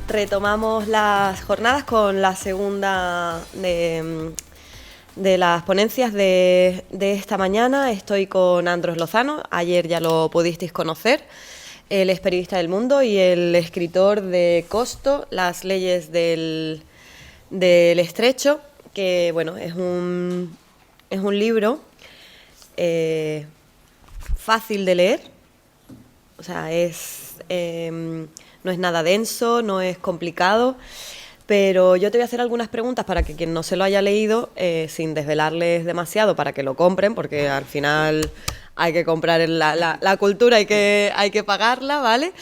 Retomamos las jornadas con la segunda de las ponencias de esta mañana. Estoy con Andros Lozano, ayer ya lo pudisteis conocer. Él es periodista del Mundo y el escritor de Costo, las leyes del Estrecho, que bueno, es un libro fácil de leer, o sea, no es nada denso, no es complicado, pero yo te voy a hacer algunas preguntas para que quien no se lo haya leído, sin desvelarles demasiado, para que lo compren, porque al final hay que comprar la cultura, hay que pagarla, ¿vale?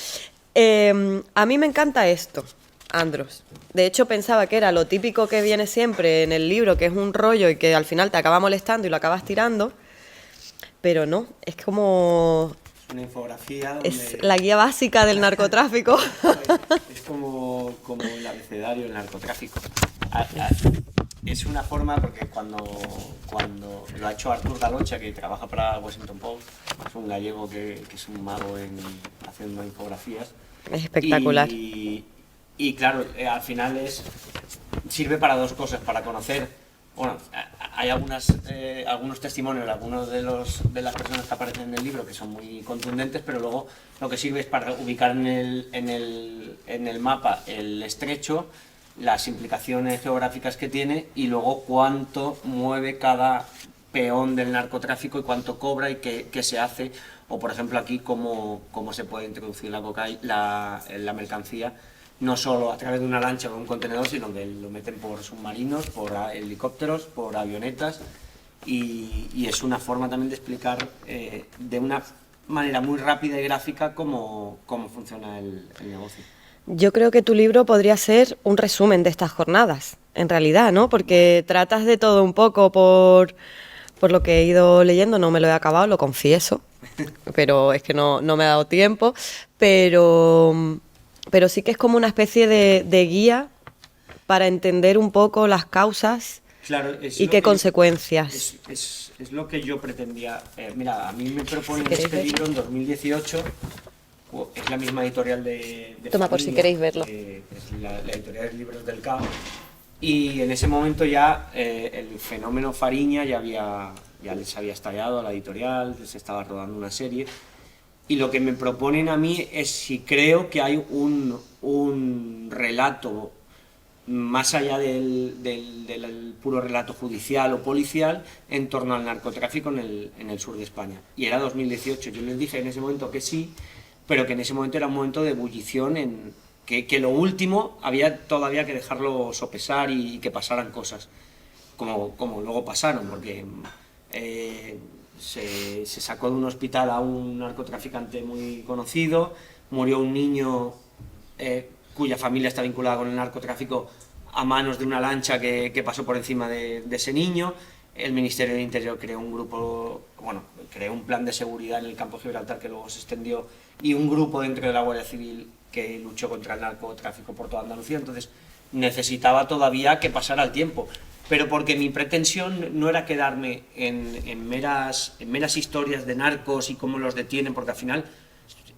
A mí me encanta esto, Andros. De hecho, pensaba que era lo típico que viene siempre en el libro, que es un rollo y que al final te acaba molestando y lo acabas tirando, pero no, es como... Una infografía donde... Es la guía básica del narcotráfico. Es como el abecedario del narcotráfico. Es una forma, porque cuando lo ha hecho Artur Galocha, que trabaja para Washington Post, es un gallego que es un mago haciendo infografías. Es espectacular. Y claro, al final sirve para dos cosas, para conocer... Bueno, hay algunos testimonios de algunos de las personas que aparecen en el libro que son muy contundentes, pero luego lo que sirve es para ubicar en el mapa el estrecho, las implicaciones geográficas que tiene y luego cuánto mueve cada peón del narcotráfico y cuánto cobra y qué se hace, o por ejemplo aquí cómo se puede introducir la mercancía, no solo a través de una lancha o un contenedor, sino que lo meten por submarinos, por helicópteros, por avionetas, y es una forma también de explicar de una manera muy rápida y gráfica cómo funciona el negocio. Yo creo que tu libro podría ser un resumen de estas jornadas, en realidad, ¿no? Porque tratas de todo un poco por lo que he ido leyendo, no me lo he acabado, lo confieso, pero es que no me ha dado tiempo, pero sí que es como una especie de guía para entender un poco las causas, claro, y qué consecuencias. Es lo que yo pretendía. Mira, a mí me proponen este libro en 2018, es la misma editorial de Toma, familia, por si queréis verlo. Es la editorial de Libros del Caos, y en ese momento ya el fenómeno Fariña ya les había estallado a la editorial, se estaba rodando una serie. Y lo que me proponen a mí es si creo que hay un relato más allá del puro relato judicial o policial en torno al narcotráfico en el sur de España. Y era 2018, yo les dije en ese momento que sí, pero que en ese momento era un momento de ebullición, que lo último había todavía que dejarlo sopesar y que pasaran cosas, como luego pasaron, porque... Se sacó de un hospital a un narcotraficante muy conocido, murió un niño cuya familia está vinculada con el narcotráfico a manos de una lancha que pasó por encima de ese niño. El Ministerio del Interior creó creó un plan de seguridad en el campo de Gibraltar que luego se extendió, y un grupo dentro de la Guardia Civil que luchó contra el narcotráfico por toda Andalucía. Entonces necesitaba todavía que pasara el tiempo, pero porque mi pretensión no era quedarme en meras historias de narcos y cómo los detienen, porque al final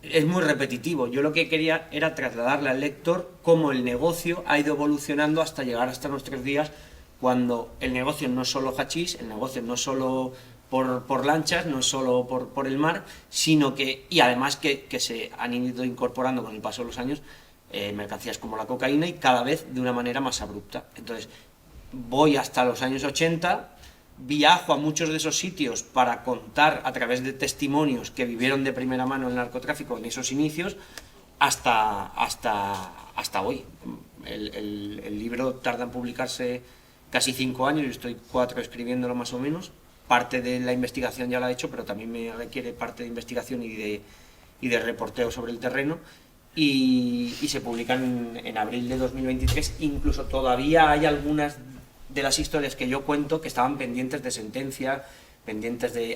es muy repetitivo. Yo lo que quería era trasladarle al lector cómo el negocio ha ido evolucionando hasta llegar hasta nuestros días, cuando el negocio no es solo hachís, el negocio no es solo por lanchas, no es solo por el mar, sino y además que se han ido incorporando con el paso de los años mercancías como la cocaína, y cada vez de una manera más abrupta. Entonces voy hasta los años 80, viajo a muchos de esos sitios para contar a través de testimonios que vivieron de primera mano el narcotráfico en esos inicios, hasta hoy. El libro tarda en publicarse casi 5 años, yo estoy 4 escribiéndolo más o menos. Parte de la investigación ya la he hecho, pero también me requiere parte de investigación y de reporteo sobre el terreno. Y se publican en abril de 2023. Incluso todavía hay algunas de las historias que yo cuento que estaban pendientes de sentencia,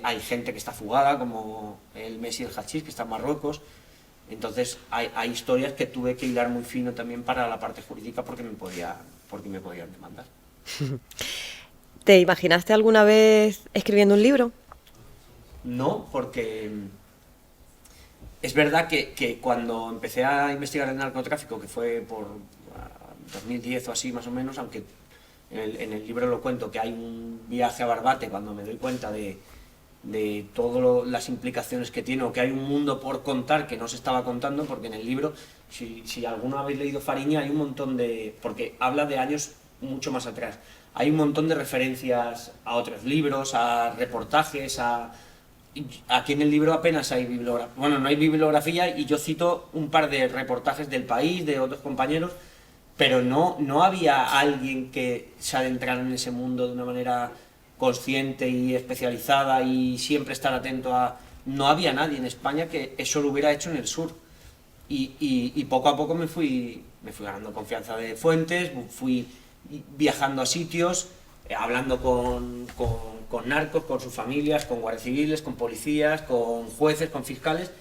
hay gente que está fugada, como el Messi y el Hachís, que está en Marruecos. Entonces hay historias que tuve que hilar muy fino también para la parte jurídica, porque me podían demandar. ¿Te imaginaste alguna vez escribiendo un libro? No, porque es verdad que cuando empecé a investigar el narcotráfico, que fue 2010 o así más o menos, aunque en el libro lo cuento, que hay un viaje a Barbate cuando me doy cuenta de todas las implicaciones que tiene, o que hay un mundo por contar que no se estaba contando, porque en el libro, si alguno habéis leído Fariña, hay un montón de... porque habla de años mucho más atrás, hay un montón de referencias a otros libros, a reportajes, aquí en el libro apenas hay bibliografía, bueno, no hay bibliografía, y yo cito un par de reportajes del País, de otros compañeros, pero no había alguien que se adentrara en ese mundo de una manera consciente y especializada y siempre estar atento a... No había nadie en España que eso lo hubiera hecho en el sur. Y poco a poco me fui ganando confianza de fuentes, fui viajando a sitios, hablando con narcos, con sus familias, con guardias civiles, con policías, con jueces, con fiscales,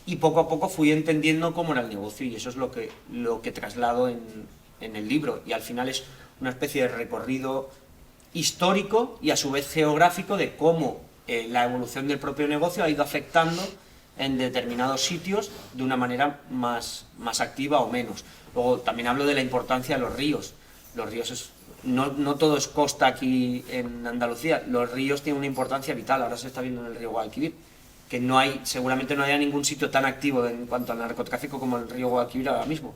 y poco a poco fui entendiendo cómo era el negocio, y eso es lo que traslado en el libro, y al final es una especie de recorrido histórico y a su vez geográfico de cómo la evolución del propio negocio ha ido afectando en determinados sitios de una manera más activa o menos. Luego también hablo de la importancia de los ríos. Los ríos no todo es costa aquí en Andalucía, los ríos tienen una importancia vital. Ahora se está viendo en el río Guadalquivir, que seguramente no haya ningún sitio tan activo en cuanto al narcotráfico como el río Guadalquivir ahora mismo.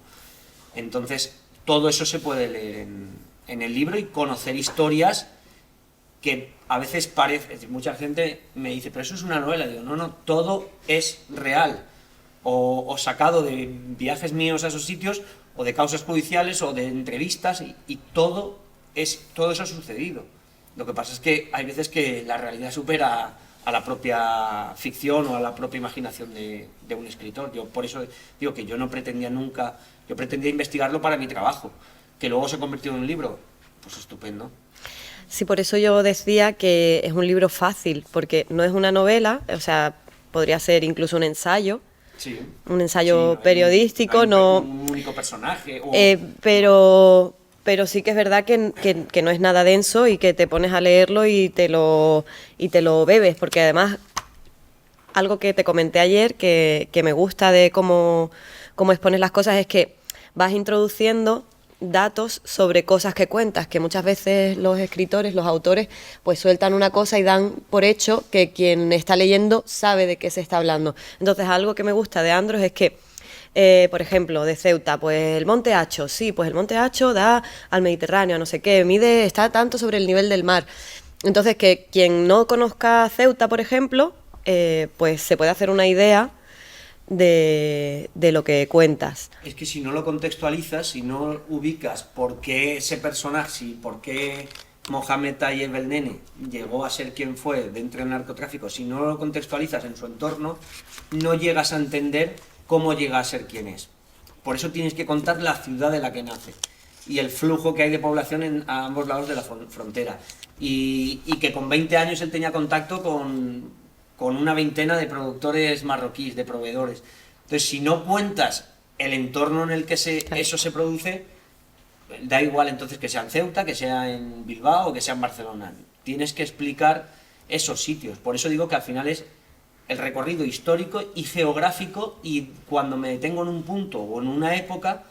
Entonces, todo eso se puede leer en el libro y conocer historias que a veces parece, mucha gente me dice, pero eso es una novela. Digo, no, todo es real, o sacado de viajes míos a esos sitios, o de causas judiciales, o de entrevistas, y todo eso ha sucedido. Lo que pasa es que hay veces que la realidad supera a la propia ficción o a la propia imaginación de un escritor. Yo por eso digo que yo no pretendía nunca, yo pretendía investigarlo para mi trabajo, que luego se convirtió en un libro, pues estupendo. Sí, por eso yo decía que es un libro fácil, porque no es una novela, o sea, podría ser incluso un ensayo. Sí, un ensayo sí, periodístico, hay no... un único personaje. Pero sí que es verdad que no es nada denso y que te pones a leerlo y te lo bebes, porque además, algo que te comenté ayer, que me gusta de cómo expones las cosas, es que vas introduciendo datos sobre cosas que cuentas, que muchas veces los escritores, los autores, pues sueltan una cosa y dan por hecho que quien está leyendo sabe de qué se está hablando. Entonces, algo que me gusta de Andros es que, por ejemplo, de Ceuta, pues el Monte Acho, sí, pues el Monte Acho da al Mediterráneo, no sé qué, está tanto sobre el nivel del mar. Entonces, que quien no conozca Ceuta, por ejemplo, pues se puede hacer una idea de lo que cuentas. Es que si no lo contextualizas, si no ubicas por qué ese personaje, por qué Mohamed Tayeb el Nene llegó a ser quien fue dentro del narcotráfico, si no lo contextualizas en su entorno, no llegas a entender cómo llega a ser quien es. Por eso tienes que contar la ciudad de la que nace y el flujo que hay de población a ambos lados de la frontera. Y que con 20 años él tenía contacto con una veintena de productores marroquíes, de proveedores. Entonces, si no cuentas el entorno en el que eso se produce, da igual entonces que sea en Ceuta, que sea en Bilbao o que sea en Barcelona. Tienes que explicar esos sitios. Por eso digo que al final es el recorrido histórico y geográfico, y cuando me detengo en un punto o en una época,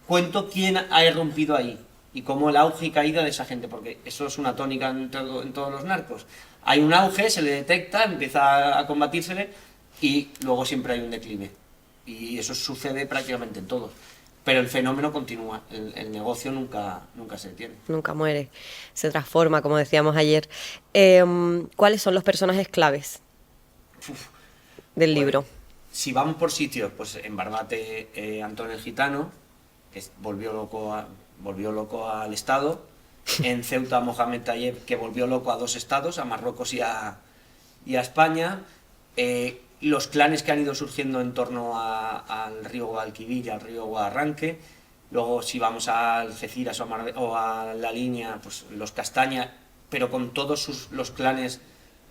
cuento quién ha irrumpido ahí y cómo el auge y caída de esa gente, porque eso es una tónica en todos los narcos. Hay un auge, se le detecta, empieza a combatírsele, y luego siempre hay un declive. Y eso sucede prácticamente en todos. Pero el fenómeno continúa, el negocio nunca se detiene. Nunca muere, se transforma, como decíamos ayer. ¿Cuáles son los personajes claves del libro? Si vamos por sitios, pues en Barbate, Antón el Gitano, que volvió loco al Estado. En Ceuta, Mohamed Tayeb, que volvió loco a dos estados, a Marruecos y a España. Los clanes que han ido surgiendo en torno al río Guadalquivir y al río Guadarranque. Luego, si vamos a Algeciras o a La Línea, pues los Castaña, pero con todos los clanes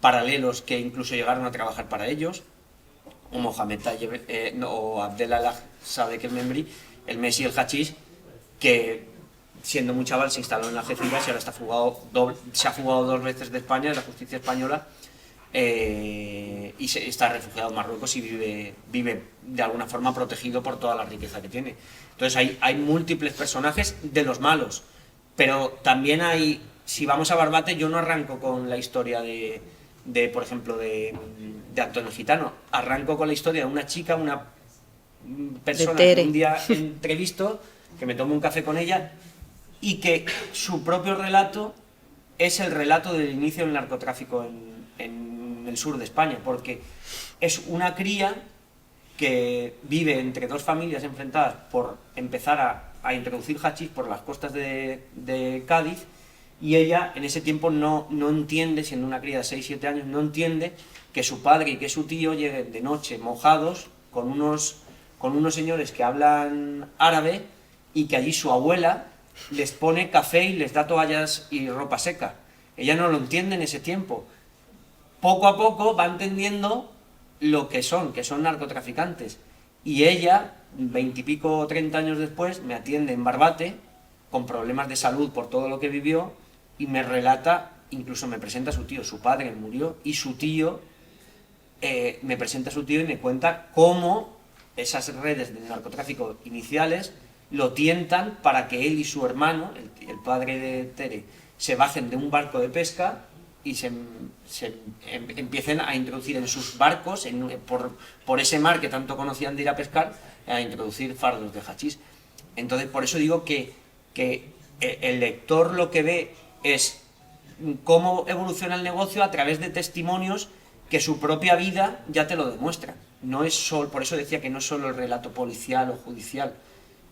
paralelos que incluso llegaron a trabajar para ellos. O Mohamed Tayeb, o Abdelallah Sadek el Membri, el Messi, el Hachís, que siendo muy chaval se instaló en Algeciras y ahora se ha fugado 2 veces de España, de la justicia española, y está refugiado en Marruecos y vive de alguna forma protegido por toda la riqueza que tiene. Entonces hay múltiples personajes de los malos, pero también hay, si vamos a Barbate, yo no arranco con la historia por ejemplo, de Antonio Gitano, arranco con la historia de una chica, una persona que un día entrevisto, que me tomo un café con ella, y que su propio relato es el relato del inicio del narcotráfico en el sur de España, porque es una cría que vive entre dos familias enfrentadas por empezar a introducir hachís por las costas de Cádiz, y ella en ese tiempo no entiende, siendo una cría de 6-7 años, no entiende que su padre y que su tío lleguen de noche mojados con unos señores que hablan árabe, y que allí su abuela les pone café y les da toallas y ropa seca. Ella no lo entiende en ese tiempo. Poco a poco va entendiendo lo que son narcotraficantes. Y ella, 20 y pico, 30 años después, me atiende en Barbate, con problemas de salud por todo lo que vivió, y me relata, incluso me presenta a su tío. Su padre murió y su tío, me presenta a su tío y me cuenta cómo esas redes de narcotráfico iniciales lo tientan para que él y su hermano, el padre de Tere, se bajen de un barco de pesca y se empiecen a introducir en sus barcos, por ese mar que tanto conocían de ir a pescar, a introducir fardos de hachís. Entonces, por eso digo que el lector lo que ve es cómo evoluciona el negocio a través de testimonios que su propia vida ya te lo demuestra. No es solo, por eso decía que no es solo el relato policial o judicial,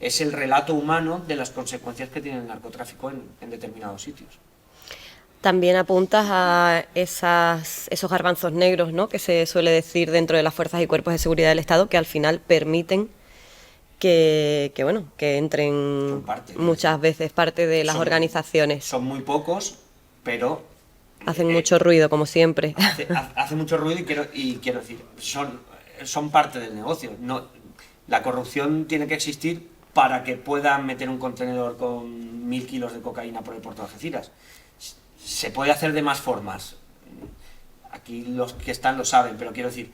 es el relato humano de las consecuencias que tiene el narcotráfico en determinados sitios. También apuntas a esos garbanzos negros, ¿no?, que se suele decir dentro de las fuerzas y cuerpos de seguridad del Estado, que al final permiten que entren muchas veces parte de las organizaciones. Son muy pocos, pero hacen mucho ruido, como siempre. Hace mucho ruido y quiero decir, son parte del negocio. La corrupción tiene que existir para que puedan meter un contenedor con 1000 kilos de cocaína por el puerto de Algeciras. Se puede hacer de más formas. Aquí los que están lo saben, pero quiero decir,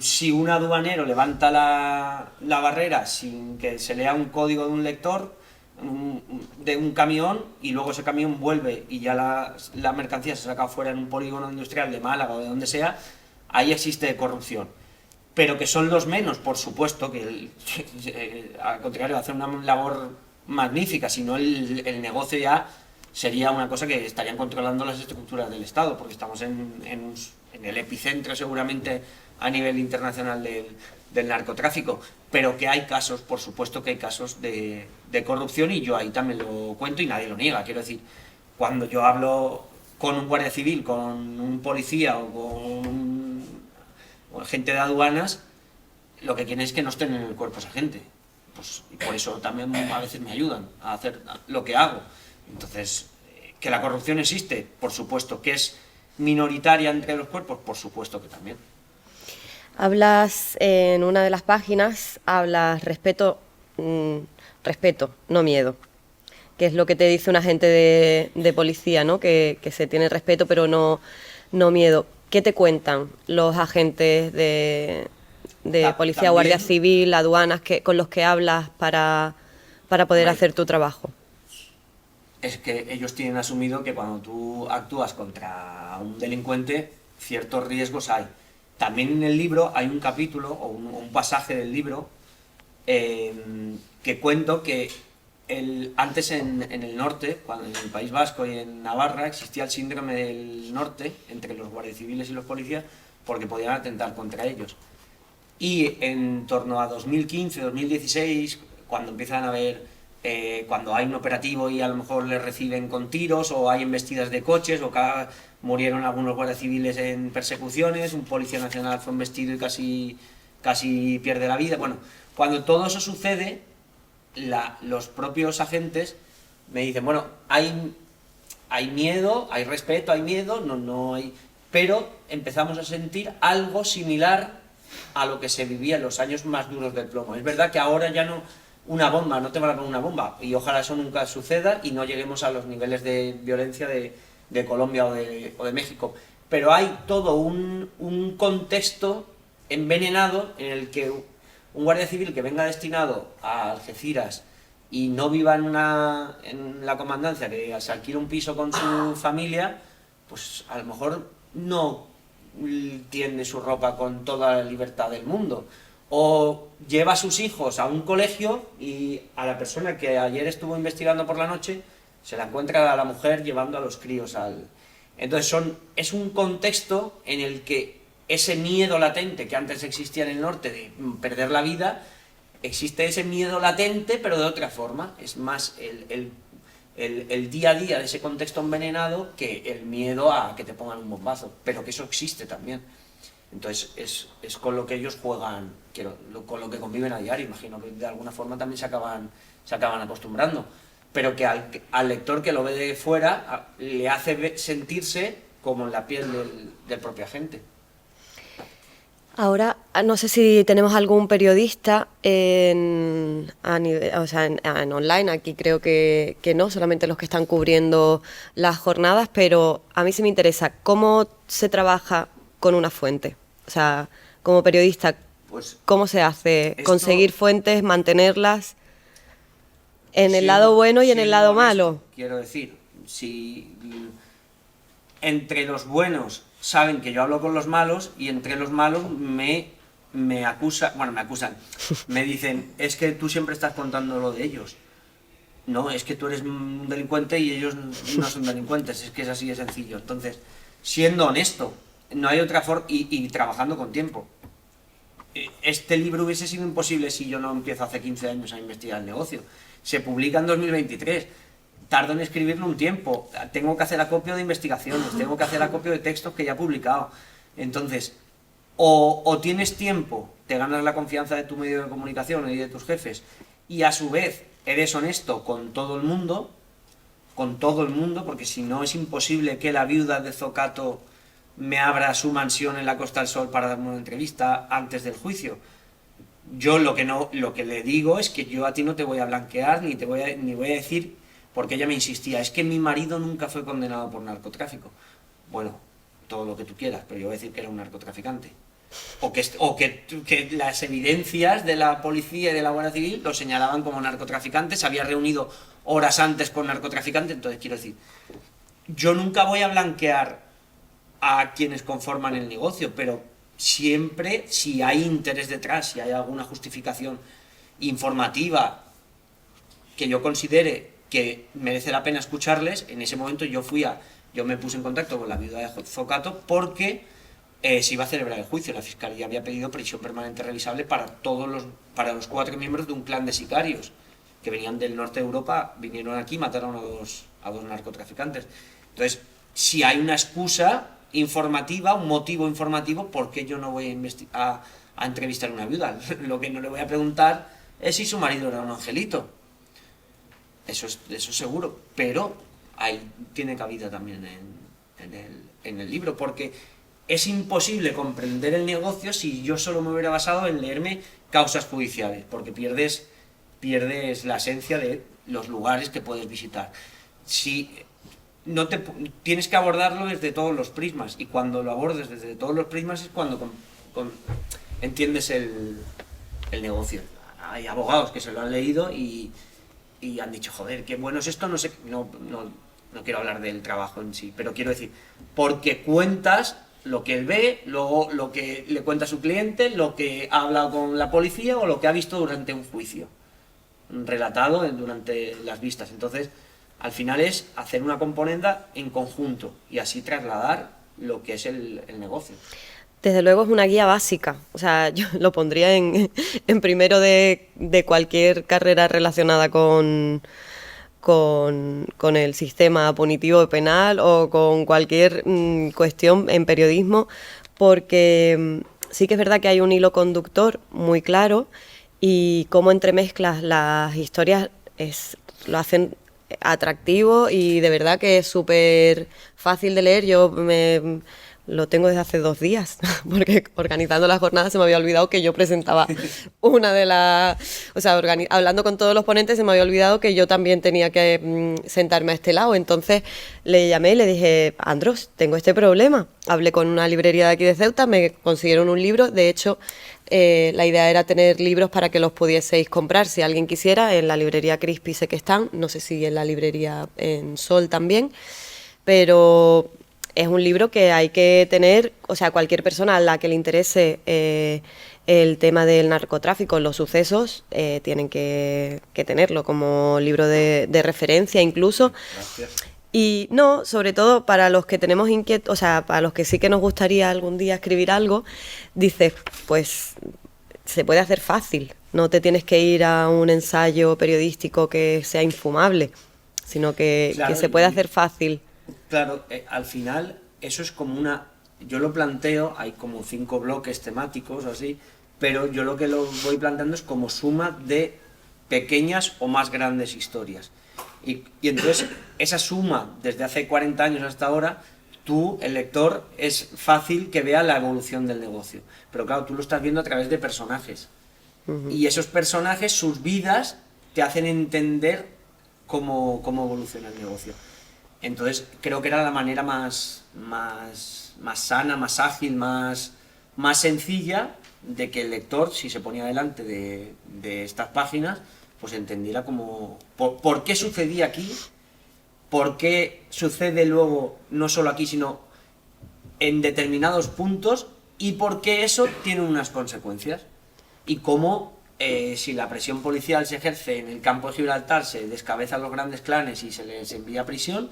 si un aduanero levanta la barrera sin que se lea un código de un lector de un camión, y luego ese camión vuelve y ya la mercancía se saca fuera en un polígono industrial de Málaga o de donde sea, ahí existe corrupción. Pero que son los menos, por supuesto, que al contrario, hace una labor magnífica, si no el negocio ya sería una cosa que estarían controlando las estructuras del Estado, porque estamos en el epicentro seguramente a nivel internacional del narcotráfico, pero que hay casos, por supuesto que hay casos de corrupción, y yo ahí también lo cuento y nadie lo niega. Quiero decir, cuando yo hablo con un guardia civil, con un policía o con gente de aduanas, lo que quieren es que no estén en el cuerpo esa gente. Pues, y por eso también a veces me ayudan a hacer lo que hago. Entonces, que la corrupción existe, por supuesto. Que es minoritaria entre los cuerpos, por supuesto que también. Hablas en una de las páginas, respeto, no miedo, que es lo que te dice un agente de policía, ¿no? Que se tiene respeto pero no miedo. ¿Qué te cuentan los agentes de policía, también, guardia civil, aduanas, con los que hablas para poder hacer tu trabajo? Es que ellos tienen asumido que cuando tú actúas contra un delincuente, ciertos riesgos hay. También en el libro hay un capítulo o un pasaje del libro que cuento que antes en el norte, en el País Vasco y en Navarra, existía el síndrome del norte entre los guardias civiles y los policías porque podían atentar contra ellos. Y en torno a 2015-2016, cuando empiezan a haber cuando hay un operativo y a lo mejor les reciben con tiros, o hay embestidas de coches, o murieron algunos guardias civiles en persecuciones, un policía nacional fue embestido y casi pierde la vida. Bueno, cuando todo eso sucede, los propios agentes me dicen, bueno, hay miedo, hay respeto, hay miedo, no hay, pero empezamos a sentir algo similar a lo que se vivía en los años más duros del plomo. Es verdad que ahora ya no te van a poner una bomba, y ojalá eso nunca suceda y no lleguemos a los niveles de violencia de Colombia o de México, pero hay todo un contexto envenenado en el que un guardia civil que venga destinado a Algeciras y no viva en la comandancia, que se alquila un piso con su familia, pues a lo mejor no tiende su ropa con toda la libertad del mundo. O lleva a sus hijos a un colegio y a la persona que ayer estuvo investigando por la noche se la encuentra a la mujer llevando a los críos al... Entonces es un contexto en el que ese miedo latente que antes existía en el norte de perder la vida, existe ese miedo latente pero de otra forma. Es más el día a día de ese contexto envenenado que el miedo a que te pongan un bombazo, pero que eso existe también. Entonces es con lo que ellos juegan, con lo que conviven a diario. Imagino que de alguna forma también se acaban acostumbrando, pero que al lector que lo ve de fuera le hace sentirse como en la piel del propio agente. Ahora, no sé si tenemos algún periodista en online, aquí creo que no, solamente los que están cubriendo las jornadas, pero a mí sí me interesa cómo se trabaja con una fuente. O sea, como periodista, pues ¿cómo se hace? Conseguir fuentes, mantenerlas en el lado bueno y en el lado malo. Quiero decir, si entre los buenos saben que yo hablo con los malos y entre los malos me acusan, me dicen, es que tú siempre estás contando lo de ellos. No, es que tú eres un delincuente y ellos no son delincuentes, es que es así de sencillo. Entonces, siendo honesto, no hay otra forma, y trabajando con tiempo. Este libro hubiese sido imposible si yo no empiezo hace 15 años a investigar el negocio. Se publica en 2023. Tardo en escribirlo un tiempo, tengo que hacer acopio de investigaciones, tengo que hacer acopio de textos que ya he publicado. Entonces, o tienes tiempo, te ganas la confianza de tu medio de comunicación y de tus jefes, y a su vez eres honesto con todo el mundo, porque si no es imposible que la viuda de Zocato me abra su mansión en la Costa del Sol para darme una entrevista antes del juicio. Yo lo que le digo es que yo a ti no te voy a blanquear, ni voy a decir... Porque ella me insistía, es que mi marido nunca fue condenado por narcotráfico. Bueno, todo lo que tú quieras, pero yo voy a decir que era un narcotraficante. O que las evidencias de la policía y de la Guardia Civil lo señalaban como narcotraficante, se había reunido horas antes con narcotraficante. Entonces, quiero decir, yo nunca voy a blanquear a quienes conforman el negocio, pero siempre, si hay interés detrás, si hay alguna justificación informativa que yo considere que merece la pena escucharles, en ese momento yo me puse en contacto con la viuda de Zocato porque se iba a celebrar el juicio. La Fiscalía había pedido prisión permanente revisable para los 4 miembros de un clan de sicarios que venían del norte de Europa, vinieron aquí y mataron a dos narcotraficantes. Entonces, si hay una excusa informativa, un motivo informativo, ¿por qué yo no voy a entrevistar a una viuda? Lo que no le voy a preguntar es si su marido era un angelito. Eso seguro, pero ahí tiene cabida también en el libro, porque es imposible comprender el negocio si yo solo me hubiera basado en leerme causas judiciales, porque pierdes la esencia de los lugares que puedes visitar. Si no tienes que abordarlo desde todos los prismas, y cuando lo abordes desde todos los prismas es cuando entiendes el negocio. Hay abogados que se lo han leído y han dicho, joder, qué bueno es esto, no sé, no quiero hablar del trabajo en sí, pero quiero decir, porque cuentas lo que él ve, luego lo que le cuenta a su cliente, lo que ha hablado con la policía o lo que ha visto durante un juicio, relatado durante las vistas. Entonces, al final es hacer una componenda en conjunto y así trasladar lo que es el negocio. Desde luego es una guía básica, o sea, yo lo pondría en primero de cualquier carrera relacionada con el sistema punitivo penal o con cualquier cuestión en periodismo, porque sí que es verdad que hay un hilo conductor muy claro y cómo entremezclas las historias lo hacen atractivo y de verdad que es súper fácil de leer. Yo Lo tengo desde hace 2 días, porque organizando la jornada se me había olvidado que yo presentaba una de las... O sea, hablando con todos los ponentes se me había olvidado que yo también tenía que sentarme a este lado. Entonces le llamé y le dije, Andros, tengo este problema. Hablé con una librería de aquí de Ceuta, me consiguieron un libro. De hecho, la idea era tener libros para que los pudieseis comprar si alguien quisiera. En la librería Crispi sé que están, no sé si en la librería en Sol también, pero... Es un libro que hay que tener, o sea, cualquier persona a la que le interese el tema del narcotráfico, los sucesos, tienen que tenerlo como libro de referencia incluso. Gracias. Y no, sobre todo para los que tenemos o sea, para los que sí que nos gustaría algún día escribir algo, dices, pues se puede hacer fácil, no te tienes que ir a un ensayo periodístico que sea infumable, sino que Claro, se puede hacer fácil. Claro, al final eso es como una... Yo lo planteo, hay como 5 bloques temáticos o así, pero yo lo que lo voy planteando es como suma de pequeñas o más grandes historias. Y entonces esa suma, desde hace 40 años hasta ahora, tú, el lector, es fácil que vea la evolución del negocio. Pero claro, tú lo estás viendo a través de personajes. Y esos personajes, sus vidas, te hacen entender cómo evoluciona el negocio. Entonces creo que era la manera más sana, más ágil, más sencilla de que el lector, si se ponía delante de estas páginas, pues entendiera como por qué sucedía aquí, por qué sucede luego no solo aquí, sino en determinados puntos, y por qué eso tiene unas consecuencias. Y cómo, si la presión policial se ejerce en el campo de Gibraltar, se descabezan los grandes clanes y se les envía a prisión,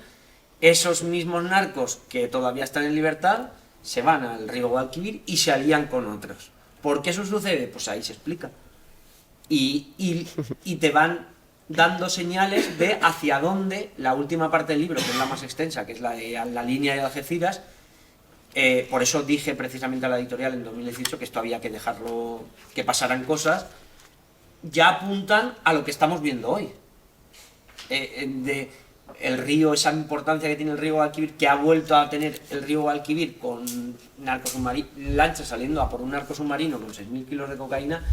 esos mismos narcos que todavía están en libertad se van al río Guadalquivir y se alían con otros. ¿Por qué eso sucede? Pues ahí se explica. Y te van dando señales de hacia dónde la última parte del libro, que es la más extensa, que es la línea de Algeciras. Por eso dije precisamente a la editorial en 2018 que esto había que dejarlo, que pasaran cosas, ya apuntan a lo que estamos viendo hoy. El río, esa importancia que tiene el río Guadalquivir, que ha vuelto a tener el río Guadalquivir con lanchas saliendo a por un narco submarino con 6.000 kilos de cocaína.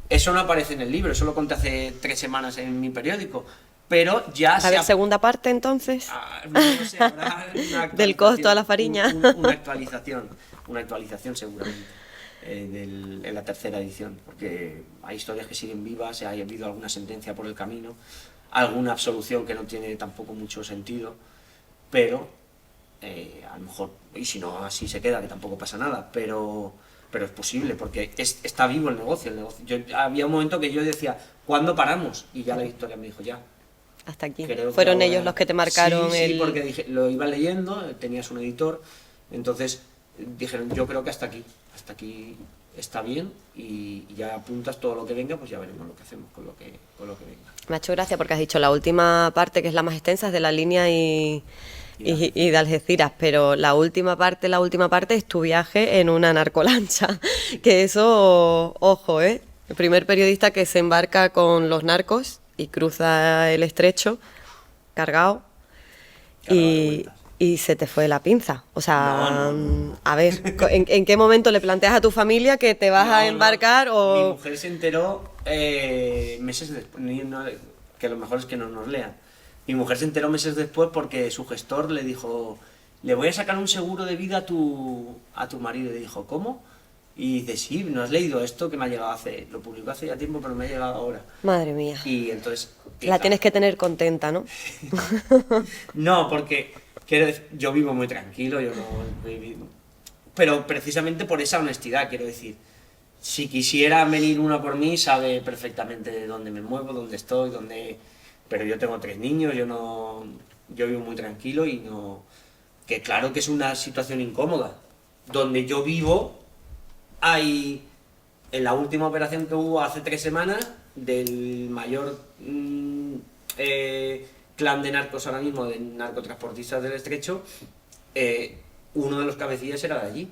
Eso no aparece en el libro, eso lo conté hace 3 semanas en mi periódico. Pero ya A ver, segunda parte entonces. No sé, habrá una del costo a la fariña. Una actualización seguramente en la 3ª edición, porque hay historias que siguen vivas, ha habido alguna sentencia por el camino, alguna absolución que no tiene tampoco mucho sentido, pero a lo mejor, y si no así se queda, que tampoco pasa nada, pero es posible, porque está vivo el negocio. Había un momento que yo decía, ¿cuándo paramos? Y ya la historia me dijo, ya. Hasta aquí. Creo Fueron ahora... ellos los que te marcaron sí, porque dije, lo iba leyendo, tenías un editor, entonces dijeron, yo creo que hasta aquí está bien, y ya apuntas todo lo que venga, pues ya veremos lo que hacemos con lo que venga. Me ha hecho gracia porque has dicho la última parte, que es la más extensa, es de la línea y de Algeciras, pero la última parte es tu viaje en una narcolancha, que eso, ojo, el primer periodista que se embarca con los narcos y cruza el estrecho cargado y se te fue la pinza. O sea, no. A ver, ¿en qué momento le planteas a tu familia que te vas a embarcar? O... Mi mujer se enteró meses después, que lo mejor es que no nos lean. Mi mujer se enteró meses después porque su gestor le dijo, le voy a sacar un seguro de vida a tu marido. Y dijo, ¿cómo? Y dice, sí, ¿no has leído esto que me ha llegado lo publicó hace ya tiempo, pero me ha llegado ahora? Madre mía. Y entonces... La tienes que tener contenta, ¿no? No, porque yo vivo muy tranquilo, pero precisamente por esa honestidad, quiero decir. Si quisiera venir una por mí, sabe perfectamente de dónde me muevo, dónde estoy, pero yo tengo 3 niños, yo vivo muy tranquilo y no... Que claro que es una situación incómoda. Donde yo vivo, hay... En la última operación que hubo hace 3 semanas, del mayor clan de narcos ahora mismo, de narcotransportistas del estrecho, uno de los cabecillas era de allí.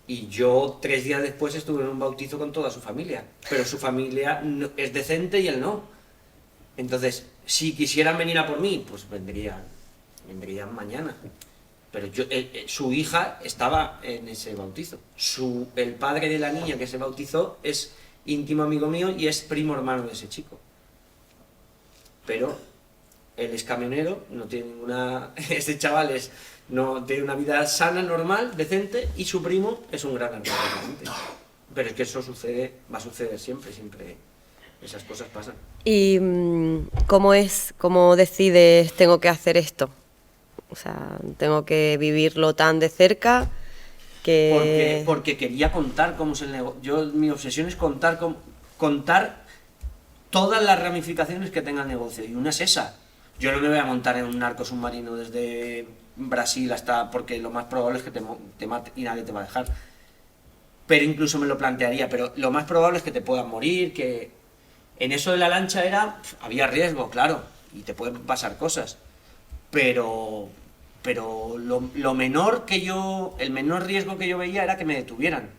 Y yo 3 días después estuve en un bautizo con toda su familia. Pero su familia es decente y él no. Entonces, si quisieran venir a por mí, pues vendrían mañana. pero su hija estaba en ese bautizo. El padre de la niña que se bautizó es íntimo amigo mío y es primo hermano de ese chico. Pero él es camionero, no tiene ninguna... Este chaval no tiene una vida sana, normal, decente, y su primo es un gran narcotraficante. Pero es que eso va a suceder siempre, siempre. Esas cosas pasan. ¿Y cómo decides tengo que hacer esto? O sea, tengo que vivirlo tan de cerca que... Porque quería contar cómo es el negocio. Mi obsesión es contar todas las ramificaciones que tenga el negocio, y una es esa. Yo no me voy a montar en un narco submarino desde Brasil hasta... porque lo más probable es que te mate y nadie te va a dejar. Pero incluso me lo plantearía, pero lo más probable es que te puedas morir, que... En eso de la lancha había riesgo, claro, y te pueden pasar cosas. Pero el menor riesgo que yo veía era que me detuvieran.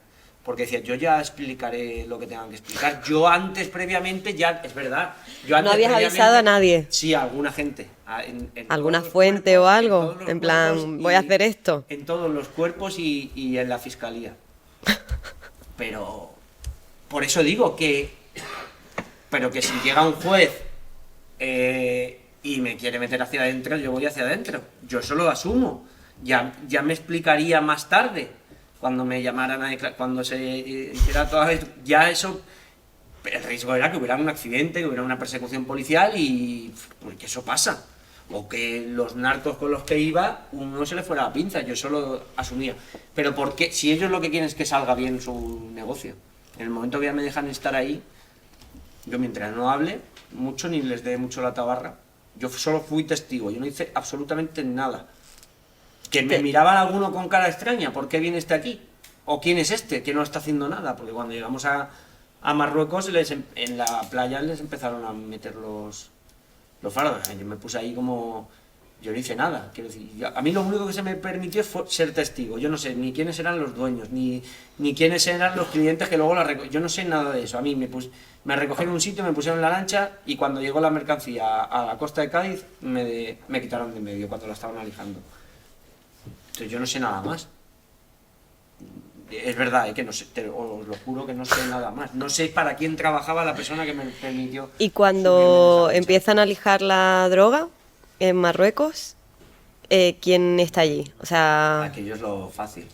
Porque decía, yo ya explicaré lo que tengan que explicar. Yo antes, previamente, ya, es verdad. ¿No habías avisado a nadie? Sí, a alguna gente. ¿Alguna fuente o algo? En plan, voy a hacer esto. En todos los cuerpos y en la fiscalía. Pero, por eso digo pero que si llega un juez y me quiere meter hacia adentro, yo voy hacia adentro. Yo eso lo asumo. Ya me explicaría más tarde, cuando me llamaran a declarar, cuando se hiciera toda vez. Ya eso, el riesgo era que hubiera un accidente, que hubiera una persecución policial y porque eso pasa. O que los narcos con los que iba, uno se le fuera la pinza, yo eso lo asumía. Pero porque si ellos lo que quieren es que salga bien su negocio, en el momento que ya me dejan estar ahí, yo mientras no hable mucho ni les dé mucho la tabarra, yo solo fui testigo, yo no hice absolutamente nada. Que me miraban alguno con cara extraña, ¿por qué viene este aquí? ¿O quién es este que no está haciendo nada? Porque cuando llegamos a Marruecos, en la playa les empezaron a meter los faros. Yo me puse ahí como... Yo no hice nada, quiero decir, a mí lo único que se me permitió fue ser testigo. Yo no sé ni quiénes eran los dueños, ni quiénes eran los clientes que luego yo no sé nada de eso. A mí me recogieron en un sitio, me pusieron en la lancha y cuando llegó la mercancía a la costa de Cádiz me quitaron de en medio cuando la estaban alijando. Entonces yo no sé nada más. Es verdad, que no sé, os lo juro que no sé nada más. No sé para quién trabajaba la persona que me permitió. ¿Y cuando empiezan a lijar la droga en Marruecos, quién está allí? O sea... Aquello es lo fácil.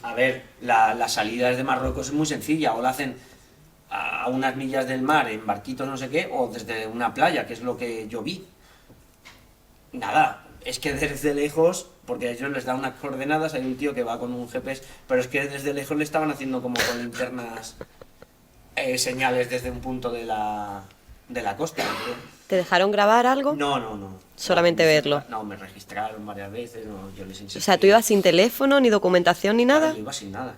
A ver, la salida desde Marruecos es muy sencilla. O la hacen a unas millas del mar, en barquitos no sé qué, o desde una playa, que es lo que yo vi. Nada, es que desde lejos, porque a ellos les da unas coordenadas, hay un tío que va con un GPS, pero es que desde lejos le estaban haciendo como con linternas señales desde un punto de la costa. ¿Te dejaron grabar algo? No. Solamente verlo. No, me registraron varias veces, yo les insistí. O sea, ¿tú ibas sin teléfono, ni documentación, ni nada? Yo iba sin nada,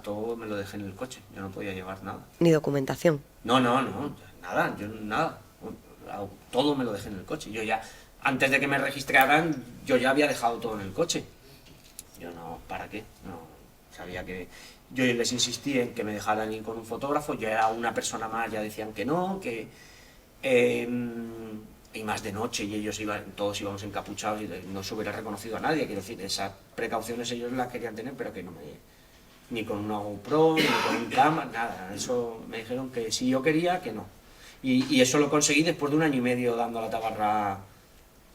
todo me lo dejé en el coche, yo no podía llevar nada. Ni documentación. No, nada, todo me lo dejé en el coche. Yo ya, antes de que me registraran, yo ya había dejado todo en el coche. Yo no, ¿para qué? No, sabía que... Yo les insistí en que me dejaran ir con un fotógrafo, yo era una persona más, ya decían que no, que... y más de noche, y todos íbamos encapuchados y no se hubiera reconocido a nadie. Quiero decir, esas precauciones ellos las querían tener, pero que no ni con una GoPro, ni con un cámara, nada. Eso me dijeron que si yo quería, que no. Y eso lo conseguí después de 1 año y medio dando la tabarra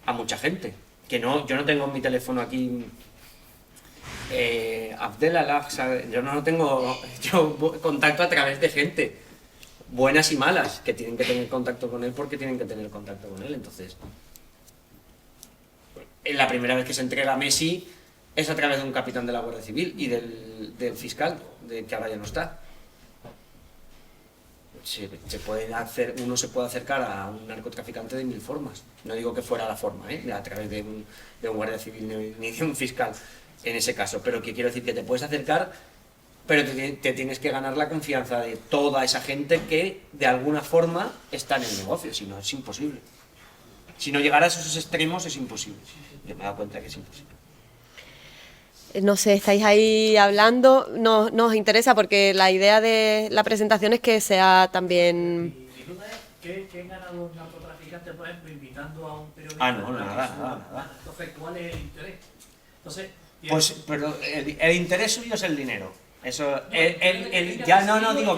a mucha gente. Que no, yo no tengo en mi teléfono aquí Abdelallah, yo no tengo, yo contacto a través de gente, buenas y malas, que tienen que tener contacto con él porque tienen que tener contacto con él. Entonces, la primera vez que se entrega a Messi es a través de un capitán de la Guardia Civil y del fiscal, que ahora ya no está. Uno se puede acercar a un narcotraficante de 1000 formas. No digo que fuera la forma, a través de un guardia civil ni de un fiscal en ese caso, pero que quiero decir que te puedes acercar, pero te tienes que ganar la confianza de toda esa gente que de alguna forma está en el negocio, si no es imposible. Si no llegar a esos extremos es imposible. Yo me he dado cuenta que es imposible. No sé, estáis ahí hablando, nos interesa porque la idea de la presentación es que sea también... ¿Qué ganan los narcotraficantes, por ejemplo, invitando a un periodista? No, nada. Entonces, ¿cuál es el interés? Entonces, Pues, pero el interés suyo es el dinero. Eso, ya no digo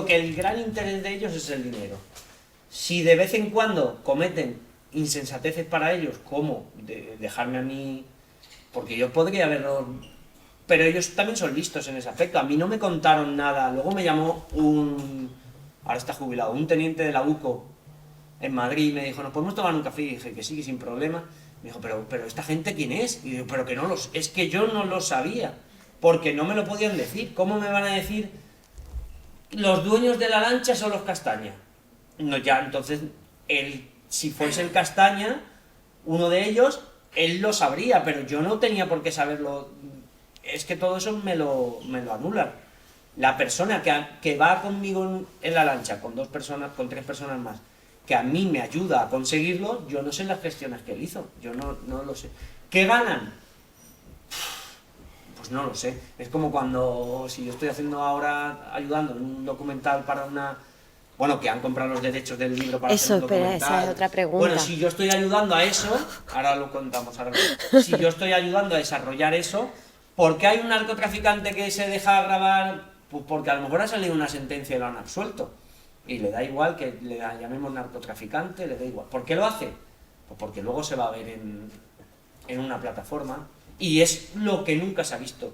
que el gran interés de ellos es el dinero. Si de vez en cuando cometen insensateces para ellos, como dejarme a mí, porque yo podría haberlo, pero ellos también son listos en ese aspecto. A mí no me contaron nada. Luego me llamó ahora está jubilado, un teniente de la UCO en Madrid, y me dijo, ¿nos podemos tomar un café? Y dije que sí, sin problema. Me dijo, pero ¿esta gente quién es? Y digo, pero que no es que yo no lo sabía, porque no me lo podían decir. ¿Cómo me van a decir los dueños de la lancha son los Castaña? No, ya, entonces, si fuese el Castaña, uno de ellos, él lo sabría, pero yo no tenía por qué saberlo. Es que todo eso me lo anulan. La persona que va conmigo en la lancha, con 2 personas, con 3 personas más, que a mí me ayuda a conseguirlo, yo no sé las gestiones que él hizo, yo no lo sé. ¿Qué ganan? Pues no lo sé. Es como si yo estoy haciendo ahora, ayudando en un documental para bueno, que han comprado los derechos del libro para hacer un documental. Esa es otra pregunta. Bueno, si yo estoy ayudando a eso, ahora lo contamos, si yo estoy ayudando a desarrollar eso, ¿por qué hay un narcotraficante que se deja grabar? Pues porque a lo mejor ha salido una sentencia y lo han absuelto. Y le da igual que le llamemos narcotraficante, le da igual. ¿Por qué lo hace? Pues porque luego se va a ver en una plataforma y es lo que nunca se ha visto.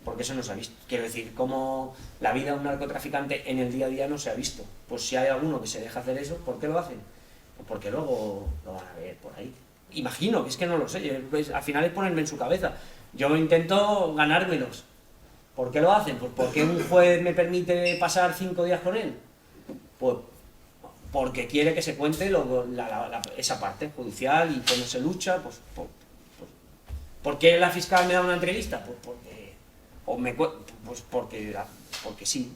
Porque eso no se ha visto. Quiero decir, como la vida de un narcotraficante en el día a día no se ha visto. Pues si hay alguno que se deja hacer eso, ¿por qué lo hacen? Pues porque luego lo van a ver por ahí. Imagino, que es que no lo sé. Pues al final es ponerme en su cabeza. Yo intento ganármelos. ¿Por qué lo hacen? Pues porque un juez me permite pasar 5 días con él. Pues porque quiere que se cuente esa parte judicial y cómo se lucha. ¿Por qué la fiscal me da una entrevista? Pues porque sí,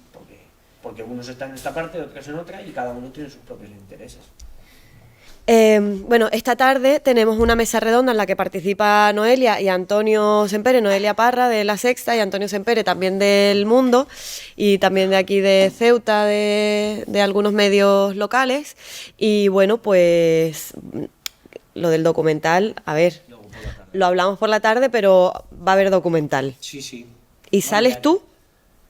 porque unos están en esta parte, otros en otra, y cada uno tiene sus propios intereses. Bueno, esta tarde tenemos una mesa redonda en la que participa Noelia y Antonio Sempere, Noelia Parra de La Sexta y Antonio Sempere también del Mundo y también de aquí de Ceuta, de algunos medios locales. Y bueno, pues lo del documental, a ver, lo hablamos por la tarde, pero va a haber documental. Sí. ¿Y sales tú?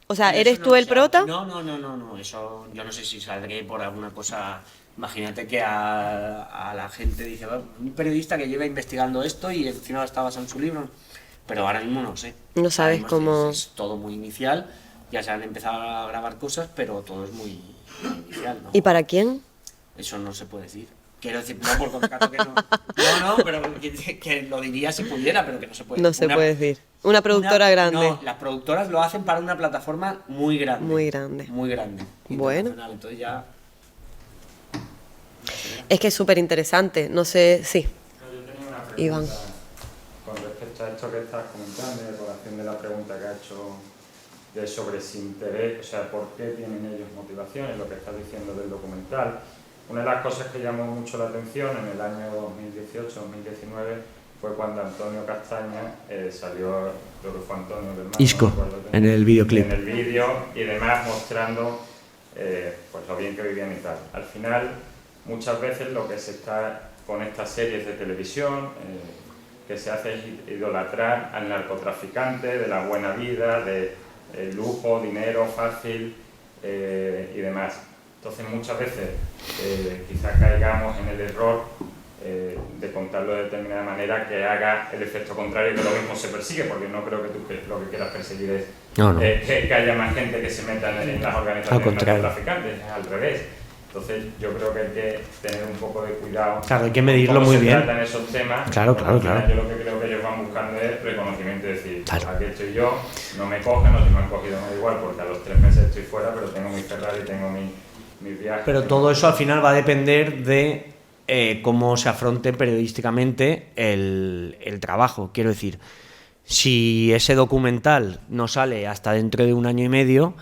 O sea, ¿eres tú el prota? No, eso yo no sé si saldré por alguna cosa. Imagínate que a la gente dice, un periodista que lleva investigando esto y encima está basado en su libro, pero ahora mismo no sé. No sabes Además, cómo... Es todo muy inicial, ya se han empezado a grabar cosas, pero todo es muy inicial, ¿no? ¿Y para quién? Eso no se puede decir. Quiero decir, no por contrato que no. No, pero que lo diría si pudiera, pero que no se puede. No se puede decir. Una productora grande. No, las productoras lo hacen para una plataforma muy grande. Muy grande. Muy grande. Bueno. Entonces ya... Es que es súper interesante, no sé, sí. Yo tenía una pregunta Iván. con respecto a esto que estás comentando, en relación de la pregunta que ha hecho sobre si interés, o sea, por qué tienen ellos motivaciones, lo que estás diciendo del documental. Una de las cosas que llamó mucho la atención en el año 2018-2019 fue cuando Antonio Castaña salió, creo que fue Antonio del Mar, Isco, no recuerdo, en el videoclip. En el vídeo y demás mostrando pues lo bien que vivían y tal. Al final, muchas veces lo que se está con estas series de televisión, que se hace es idolatrar al narcotraficante, de la buena vida, de lujo, dinero fácil y demás. Entonces muchas veces quizás caigamos en el error de contarlo de determinada manera que haga el efecto contrario, que lo mismo se persigue, porque no creo que tú lo que quieras perseguir es que haya más gente que se meta en las organizaciones narcotraficantes, es al revés. Entonces yo creo que hay que tener un poco de cuidado. Claro, hay que medirlo muy bien. Tratan esos temas. Claro. Yo lo que creo que ellos van buscando es reconocimiento, es decir, claro, aquí estoy yo, no me cogen, o si me han cogido me da igual, porque a los 3 meses estoy fuera, pero tengo mi Ferrari, tengo mis viajes. Pero todo eso al final va a depender de cómo se afronte periodísticamente el trabajo. Quiero decir, si ese documental no sale hasta dentro de 1 año y medio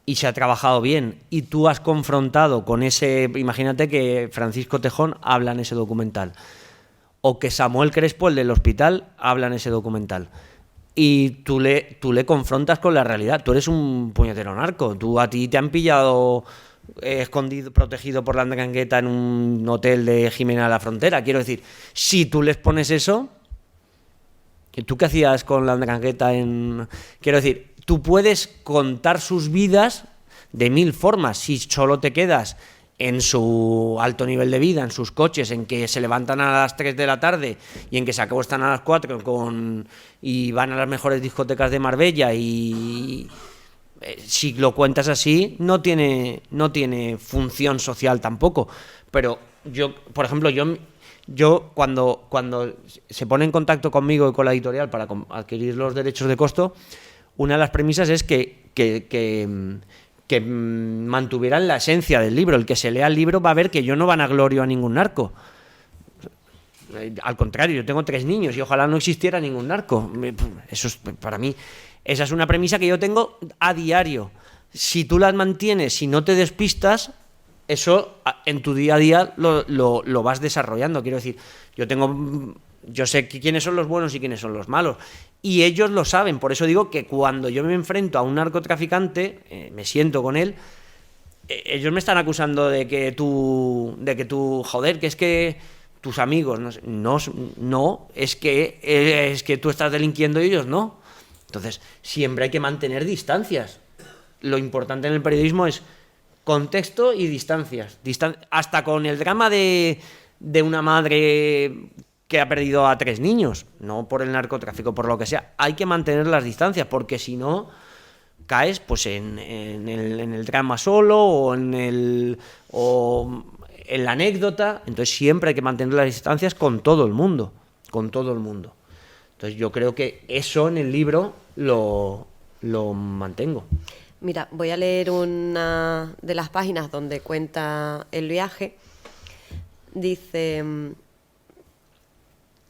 y se ha trabajado bien y tú has confrontado con ese... Imagínate que Francisco Tejón habla en ese documental o que Samuel Crespo, el del hospital, habla en ese documental y tú le confrontas con la realidad. Tú eres un puñetero narco, a ti te han pillado... escondido, protegido por la Andrangheta en un hotel de Jimena de la Frontera. Quiero decir, si tú les pones eso, ¿Tú qué hacías con la Ndrangheta Quiero decir, tú puedes contar sus vidas de 1000 formas. Si solo te quedas en su alto nivel de vida, en sus coches, en que se levantan a las 3 de la tarde y en que se acuestan a las 4 y van a las mejores discotecas de Marbella, y si lo cuentas así, no tiene función social tampoco. Pero yo, por ejemplo, yo cuando se pone en contacto conmigo y con la editorial para adquirir los derechos de costo, una de las premisas es que mantuvieran la esencia del libro. El que se lea el libro va a ver que yo no vanaglorio a ningún narco. Al contrario, yo tengo 3 niños y ojalá no existiera ningún narco. Eso es, para mí, esa es una premisa que yo tengo a diario. Si tú las mantienes, si no te despistas, eso en tu día a día lo vas desarrollando. Quiero decir, yo sé quiénes son los buenos y quiénes son los malos, y ellos lo saben. Por eso digo que cuando yo me enfrento a un narcotraficante, me siento con él, ellos me están acusando de que tú, joder, que es que tus amigos, no, es que tú estás delinquiendo y ellos no. Entonces, siempre hay que mantener distancias. Lo importante en el periodismo es contexto y distancias. Hasta con el drama de una madre que ha perdido a 3 niños, no por el narcotráfico, por lo que sea. Hay que mantener las distancias, porque si no, caes pues en el drama solo o en la anécdota. Entonces siempre hay que mantener las distancias con todo el mundo. Entonces yo creo que eso en el libro lo mantengo. Mira, voy a leer una de las páginas donde cuenta el viaje. Dice: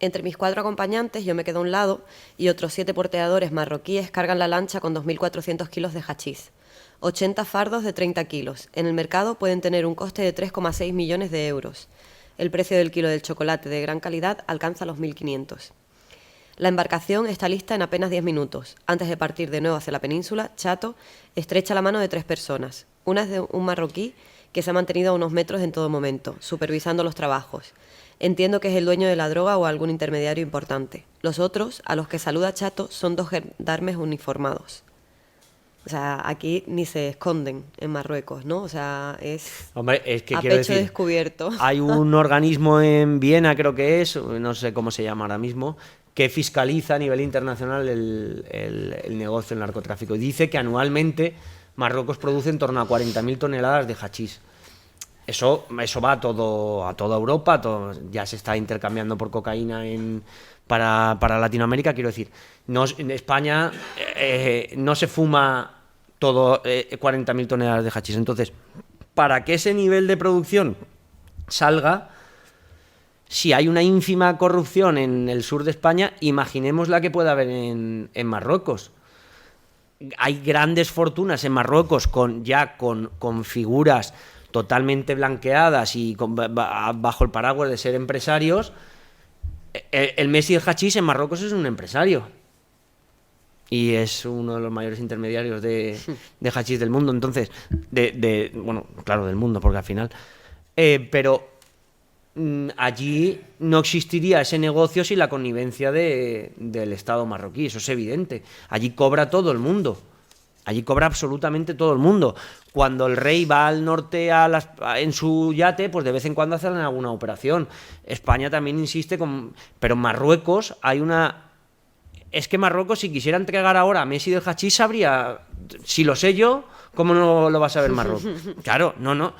entre mis 4 acompañantes yo me quedo a un lado y otros 7 porteadores marroquíes cargan la lancha con 2.400 kilos de hachís, 80 fardos de 30 kilos. En el mercado pueden tener un coste de 3,6 millones de euros. El precio del kilo del chocolate de gran calidad alcanza los 1.500. La embarcación está lista en apenas 10 minutos. Antes de partir de nuevo hacia la península, Chato estrecha la mano de 3 personas. Una es de un marroquí que se ha mantenido a unos metros en todo momento, supervisando los trabajos. Entiendo que es el dueño de la droga o algún intermediario importante. Los otros, a los que saluda Chato, son 2 gendarmes uniformados. O sea, aquí ni se esconden en Marruecos, ¿no? O sea, es, hombre, es que a quiero pecho decir, descubierto. Hay un organismo en Viena, creo que es, no sé cómo se llama ahora mismo, que fiscaliza a nivel internacional el negocio del narcotráfico. Y dice que anualmente Marruecos produce en torno a 40.000 toneladas de hachís. Eso va a toda Europa, ya se está intercambiando por cocaína para Latinoamérica. Quiero decir, en España no se fuma todo 40.000 toneladas de hachís. Entonces, para que ese nivel de producción salga, si hay una ínfima corrupción en el sur de España, imaginemos la que pueda haber en Marruecos. Hay grandes fortunas en Marruecos con figuras totalmente blanqueadas y bajo el paraguas de ser empresarios. El Messi del hachís en Marruecos es un empresario y es uno de los mayores intermediarios de hachís del mundo. Entonces, bueno, claro, del mundo, porque al final, pero allí no existiría ese negocio sin la connivencia del Estado marroquí. Eso es evidente. Allí cobra todo el mundo. Allí cobra absolutamente todo el mundo. Cuando el rey va al norte en su yate, pues de vez en cuando hacen alguna operación. España también insiste pero en Marruecos hay una... Es que Marruecos, si quisiera entregar ahora a Messi del hachís, sabría... Si lo sé yo, ¿cómo no lo va a saber Marruecos? Claro, no.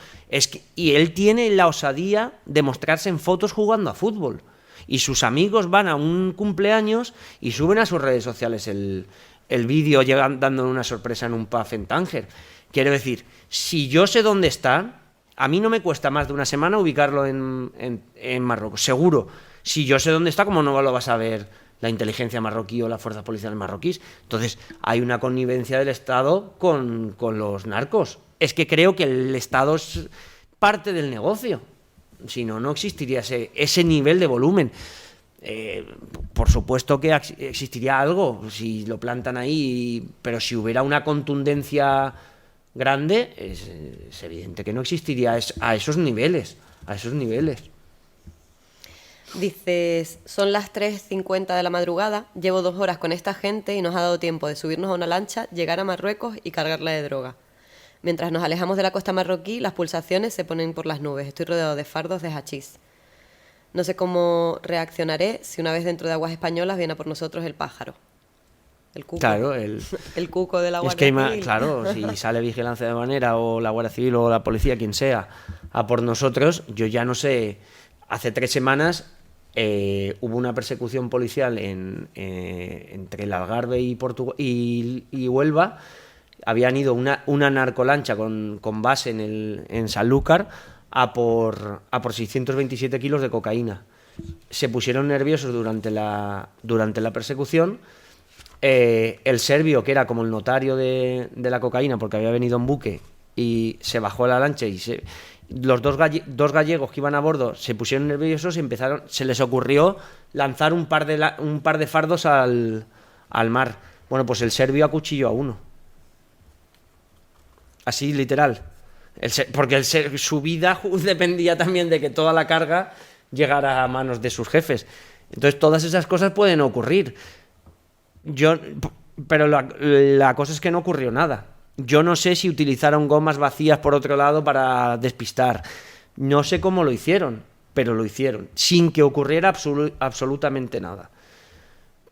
Y él tiene la osadía de mostrarse en fotos jugando a fútbol. Y sus amigos van a un cumpleaños y suben a sus redes sociales el vídeo dándole una sorpresa en un pub en Tánger. Quiero decir, si yo sé dónde está, a mí no me cuesta más de una semana ubicarlo en Marruecos, seguro. Si yo sé dónde está, ¿cómo no lo vas a ver la inteligencia marroquí o las fuerzas policiales marroquíes? Entonces, hay una connivencia del Estado con los narcos. Es que creo que el Estado es parte del negocio. Si no, no existiría ese nivel de volumen. Por supuesto que existiría algo si lo plantan ahí, pero si hubiera una contundencia grande, es evidente que no existiría a esos niveles. Dices, son las 3:50 de la madrugada, llevo 2 horas con esta gente y nos ha dado tiempo de subirnos a una lancha, llegar a Marruecos y cargarla de droga. Mientras nos alejamos de la costa marroquí, las pulsaciones se ponen por las nubes. Estoy rodeado de fardos de hachís. No sé cómo reaccionaré si una vez dentro de aguas españolas viene a por nosotros el pájaro. El cuco. Claro, el cuco de la es Guardia que Civil. claro, si sale Vigilancia de Banera o la Guardia Civil o la policía, quien sea, a por nosotros, yo ya no sé. Hace 3 semanas hubo una persecución policial entre el Algarve y Huelva. Habían ido una narcolancha con base en Sanlúcar a por 627 kilos de cocaína. Se pusieron nerviosos durante la persecución. El serbio, que era como el notario de la cocaína, porque había venido en buque, y se bajó a la lancha y los dos gallegos que iban a bordo se pusieron nerviosos y se les ocurrió lanzar un par de fardos al mar. Bueno, pues el serbio acuchilló a uno. Así, literal. Porque su vida dependía también de que toda la carga llegara a manos de sus jefes. Entonces, todas esas cosas pueden ocurrir. Pero la cosa es que no ocurrió nada. Yo no sé si utilizaron gomas vacías por otro lado para despistar. No sé cómo lo hicieron, pero lo hicieron, sin que ocurriera absolutamente nada.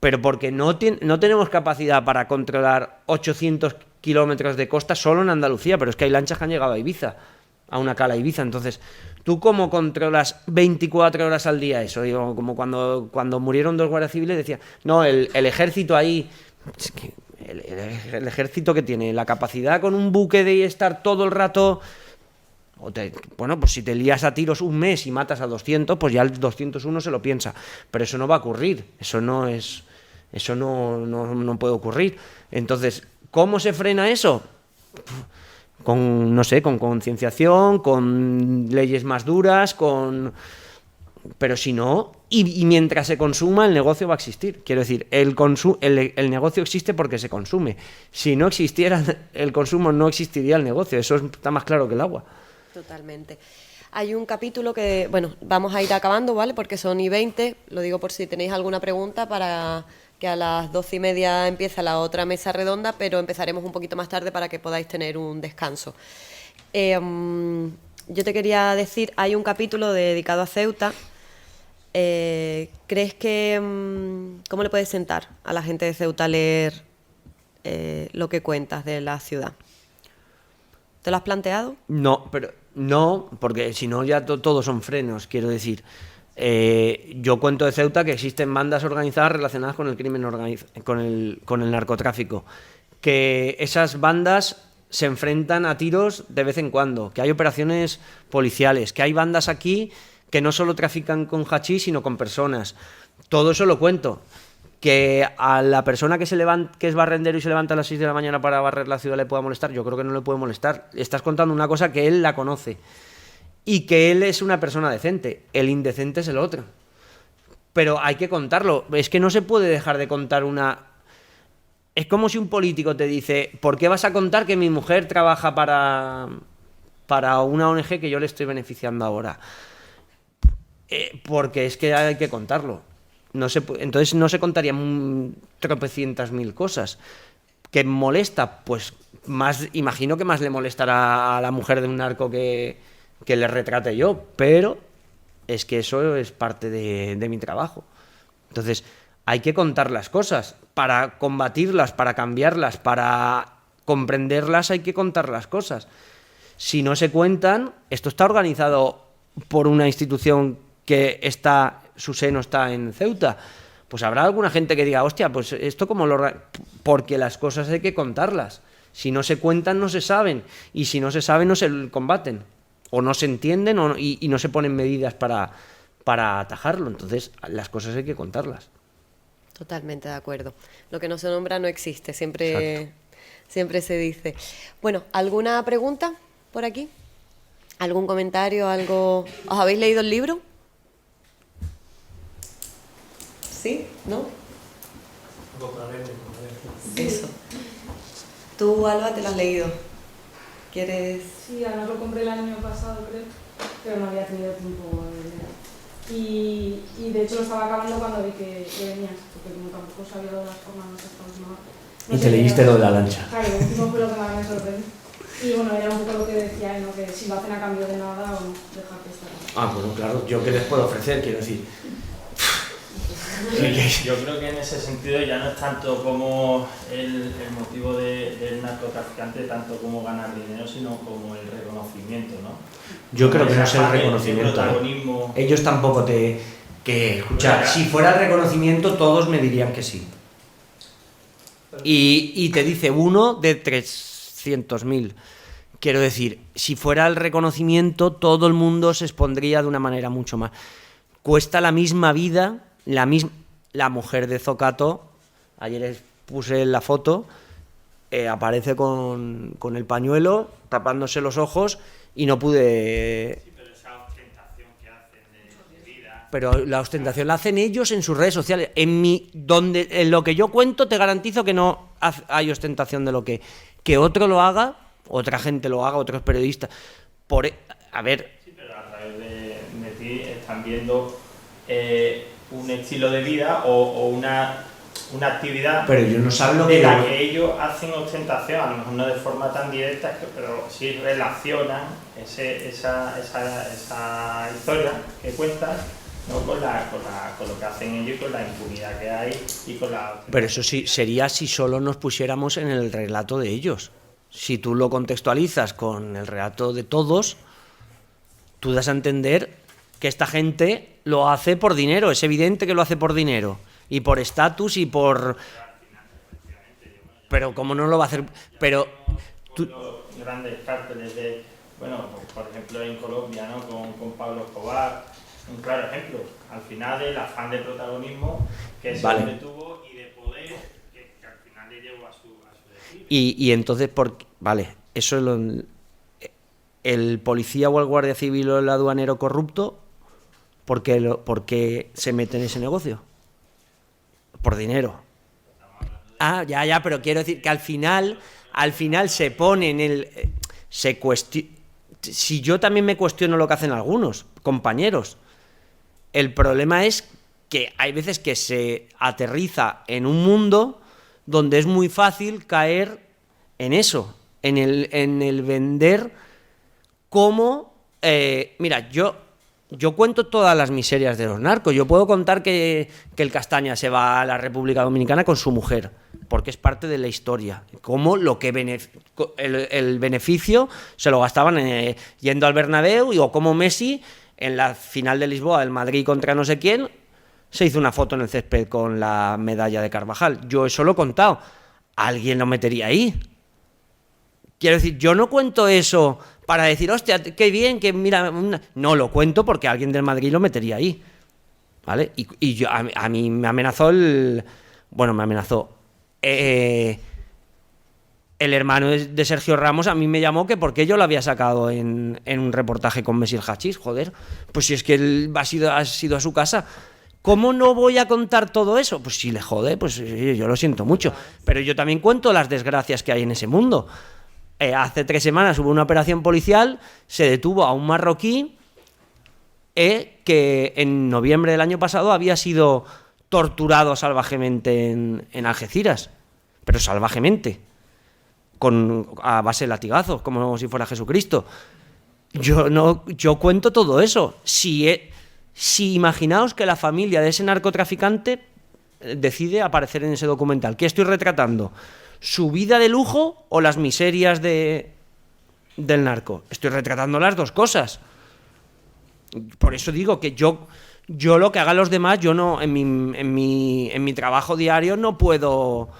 Pero porque no tenemos capacidad para controlar 800 kilómetros de costa solo en Andalucía, pero es que hay lanchas que han llegado a Ibiza, a una cala Ibiza. Entonces, ¿tú cómo controlas 24 horas al día eso? Digo, como cuando murieron 2 guardias civiles, decía, no, el ejército ahí, es que el ejército que tiene la capacidad con un buque de estar todo el rato, bueno, pues si te lías a tiros un mes y matas a 200, pues ya el 201 se lo piensa, pero eso no va a ocurrir, eso no puede ocurrir. Entonces, ¿cómo se frena eso? Con concienciación, con leyes más duras, pero si no, y mientras se consuma, el negocio va a existir. Quiero decir, el negocio existe porque se consume. Si no existiera el consumo, no existiría el negocio. Eso está más claro que el agua. Totalmente. Hay un capítulo que, bueno, vamos a ir acabando, ¿vale? Porque son 1:20, lo digo por si tenéis alguna pregunta, para que a las 12:30 empieza la otra mesa redonda, pero empezaremos un poquito más tarde para que podáis tener un descanso. Yo te quería decir, hay un capítulo dedicado a Ceuta. ¿Crees que cómo le puedes sentar a la gente de Ceuta leer lo que cuentas de la ciudad? ¿Te lo has planteado? No, porque si no ya todos son frenos, quiero decir. Yo cuento de Ceuta que existen bandas organizadas relacionadas con el crimen con el narcotráfico, que esas bandas se enfrentan a tiros de vez en cuando, que hay operaciones policiales, que hay bandas aquí que no solo trafican con hachís, sino con personas. Todo eso lo cuento. Que a la persona que es barrendero y se levanta a las 6 de la mañana para barrer la ciudad le pueda molestar, yo creo que no le puede molestar. Estás contando una cosa que él la conoce y que él es una persona decente. El indecente es el otro. Pero hay que contarlo. Es que no se puede dejar de contar una... Es como si un político te dice, ¿por qué vas a contar que mi mujer trabaja para una ONG que yo le estoy beneficiando ahora? Porque es que hay que contarlo. Entonces no se contarían tropecientas mil cosas. ¿Que molesta? Pues imagino que más le molestará a la mujer de un narco que le retrate yo, pero es que eso es parte de mi trabajo. Entonces hay que contar las cosas para combatirlas, para cambiarlas, para comprenderlas. Hay que contar las cosas. Si no se cuentan, esto está organizado por una institución que su seno está en Ceuta, pues habrá alguna gente que diga, hostia, pues esto como porque las cosas hay que contarlas. Si no se cuentan, no se saben, y si no se saben, no se combaten, o no se entienden, y no se ponen medidas para atajarlo. Entonces, las cosas hay que contarlas. Totalmente de acuerdo. Lo que no se nombra no existe, siempre se dice. Bueno, ¿alguna pregunta por aquí? ¿Algún comentario? ¿Algo? ¿Os habéis leído el libro? ¿Sí? ¿No? Eso. ¿Tú, Alba, te lo has leído? ¿Quieres...? Sí, además lo compré el año pasado, creo, pero no había tenido tiempo de leer. y de hecho lo estaba acabando cuando vi que venías, porque como tampoco sabía de las formas, no Y sé te qué leíste era. lo de la lancha. Claro, lo último fue lo que más me sorprendió. Y bueno, era un poco lo que decía, ¿no? Que si lo hacen a cambio de nada o no, dejar que estar. Ah, bueno, claro, yo qué les puedo ofrecer, quiero decir. Yo creo que en ese sentido ya no es tanto como el motivo del narcotraficante, tanto como ganar dinero, sino como el reconocimiento, ¿no? Yo creo que no es el Ese reconocimiento. protagonismo. Ellos tampoco escuchar, si fuera el reconocimiento todos me dirían que sí. Y te dice uno de 300.000. Quiero decir, si fuera el reconocimiento todo el mundo se expondría de una manera mucho más. Cuesta la misma vida, la mujer de Zocato, ayer les puse la foto, aparece con el pañuelo, tapándose los ojos y no pude... Sí, pero esa ostentación que hacen de vida... Pero la ostentación la hacen ellos en sus redes sociales. En lo que yo cuento te garantizo que no hay ostentación de lo que otro lo haga, otra gente lo haga, otros periodistas. A ver... Sí, pero a través de ti están viendo un estilo de vida o una actividad Pero ellos no saben lo de que... la que ellos hacen ostentación, a lo mejor no de forma tan directa, pero sí relacionan esa historia que cuentan, ¿no? con lo que hacen ellos y con la impunidad que hay y con la... Pero eso sí sería si solo nos pusiéramos en el relato de ellos. Si tú lo contextualizas con el relato de todos, tú das a entender que esta gente lo hace por dinero. Es evidente que lo hace por dinero y por estatus y por... Pero ¿cómo no lo va a hacer? Pero tú... Los grandes cárteles de, bueno, por ejemplo en Colombia, ¿no? con Pablo Escobar, un claro ejemplo, al final del afán de protagonismo que ese hombre tuvo y de poder que al final le llevó a su destino. Y entonces, vale, eso es el policía o el guardia civil o el aduanero corrupto, ¿por qué se mete en ese negocio? Por dinero. Ah, ya, pero quiero decir que al final se pone en el... Si yo también me cuestiono lo que hacen algunos compañeros, el problema es que hay veces que se aterriza en un mundo donde es muy fácil caer en eso, en el vender como... mira, yo cuento todas las miserias de los narcos. Yo puedo contar que el Castaña se va a la República Dominicana con su mujer, porque es parte de la historia. Cómo el beneficio se lo gastaban yendo al Bernabéu, o como Messi, en la final de Lisboa del Madrid contra no sé quién, se hizo una foto en el césped con la medalla de Carvajal. Yo eso lo he contado. ¿Alguien lo metería ahí? Quiero decir, yo no cuento eso para decir, hostia, qué bien, que mira... No, lo cuento porque alguien del Madrid lo metería ahí, ¿vale? Y yo, a mí me amenazó Bueno, me amenazó... el hermano de Sergio Ramos a mí me llamó que porque yo lo había sacado en un reportaje con Messi el Hachís, joder. Pues si es que él ha sido a su casa... ¿Cómo no voy a contar todo eso? Pues si le jode, pues yo lo siento mucho. Pero yo también cuento las desgracias que hay en ese mundo. Hace 3 semanas hubo una operación policial, se detuvo a un marroquí que en noviembre del año pasado había sido torturado salvajemente en Algeciras. Pero salvajemente. A base de latigazos, como si fuera Jesucristo. Yo cuento todo eso. Si imaginaos que la familia de ese narcotraficante decide aparecer en ese documental, ¿qué estoy retratando? ¿Su vida de lujo o las miserias del narco? Estoy retratando las dos cosas. Por eso digo que yo lo que hagan los demás, yo no en mi trabajo diario no puedo,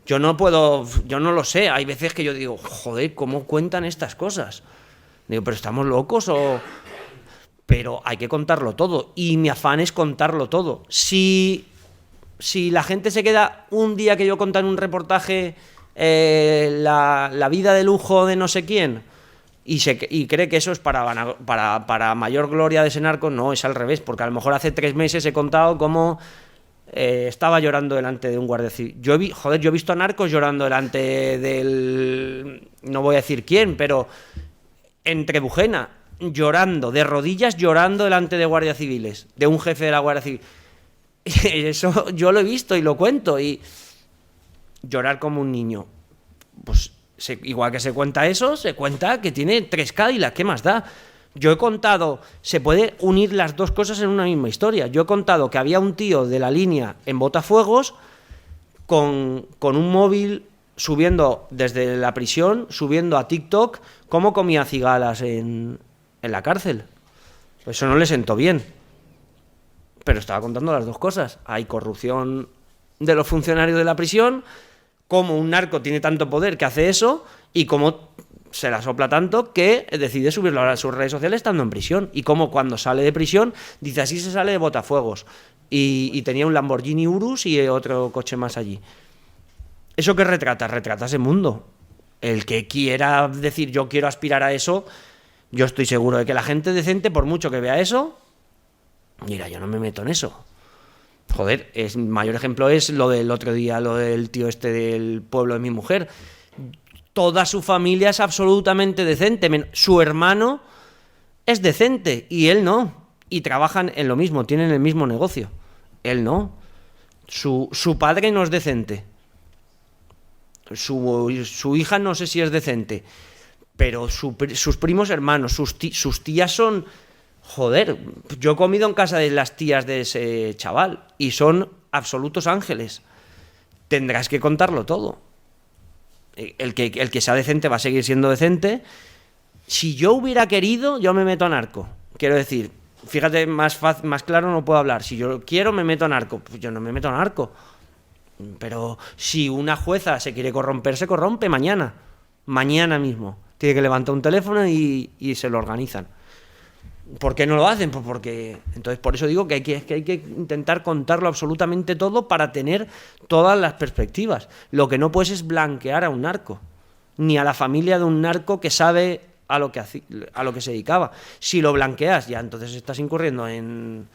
yo no lo sé. Hay veces que yo digo, joder, ¿cómo cuentan estas cosas? Digo, pero estamos locos pero hay que contarlo todo, y mi afán es contarlo todo. Si la gente se queda un día que yo conté en un reportaje la vida de lujo de no sé quién y cree que eso es para mayor gloria de ese narco, no, es al revés, porque a lo mejor hace 3 meses he contado cómo estaba llorando delante de un guardia civil. Yo he visto a narcos llorando delante del... no voy a decir quién, pero en Trebujena. llorando, de rodillas llorando delante de guardias civiles, de un jefe de la Guardia Civil. Eso yo lo he visto y lo cuento, y llorar como un niño. Pues igual que se cuenta eso, se cuenta que tiene 3 Cadillacs, ¿qué más da? Yo he contado, se puede unir las dos cosas en una misma historia. Yo he contado que había un tío de la línea en Botafuegos con un móvil subiendo desde la prisión, subiendo a TikTok cómo comía cigalas en la cárcel. Eso no le sentó bien. Pero estaba contando las dos cosas. Hay corrupción de los funcionarios de la prisión, cómo un narco tiene tanto poder que hace eso, y cómo se la sopla tanto que decide subirlo a sus redes sociales estando en prisión. Y cómo cuando sale de prisión dice así se sale de Botafuegos. Y tenía un Lamborghini Urus y otro coche más allí. ¿Eso qué retrata? Retrata ese mundo. El que quiera decir yo quiero aspirar a eso, yo estoy seguro de que la gente decente, por mucho que vea eso, mira, yo no me meto en eso. Joder, el mayor ejemplo es lo del otro día, lo del tío este del pueblo de mi mujer. Toda su familia es absolutamente decente. Su hermano es decente y él no. Y trabajan en lo mismo, tienen el mismo negocio. Él no. Su padre no es decente. Su hija no sé si es decente. Pero sus primos hermanos, sus tías son... Joder, yo he comido en casa de las tías de ese chaval y son absolutos ángeles. Tendrás que contarlo todo. El que sea decente va a seguir siendo decente. Si yo hubiera querido, yo me meto a narco. Quiero decir, fíjate, más claro no puedo hablar. Si yo quiero, me meto a narco. Pues yo no me meto a narco. Pero si una jueza se quiere corromper, se corrompe mañana. Mañana mismo. Tiene que levantar un teléfono y se lo organizan. ¿Por qué no lo hacen? Pues porque... Entonces, por eso digo que hay que intentar contarlo absolutamente todo para tener todas las perspectivas. Lo que no puedes es blanquear a un narco, ni a la familia de un narco que sabe a lo que se dedicaba. Si lo blanqueas, ya entonces estás incurriendo en